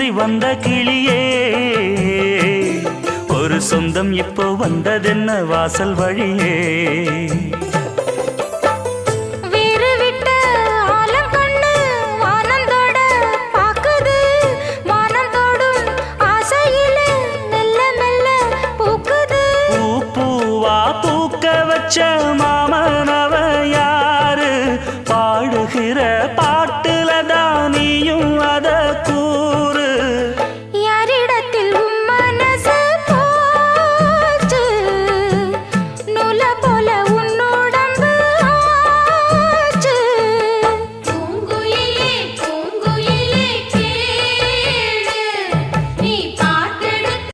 அஞ்சி வந்த கிளியே ஒரு சொந்தம் இப்போ வந்ததென்ன வாசல் வழியே பூக்க வச்ச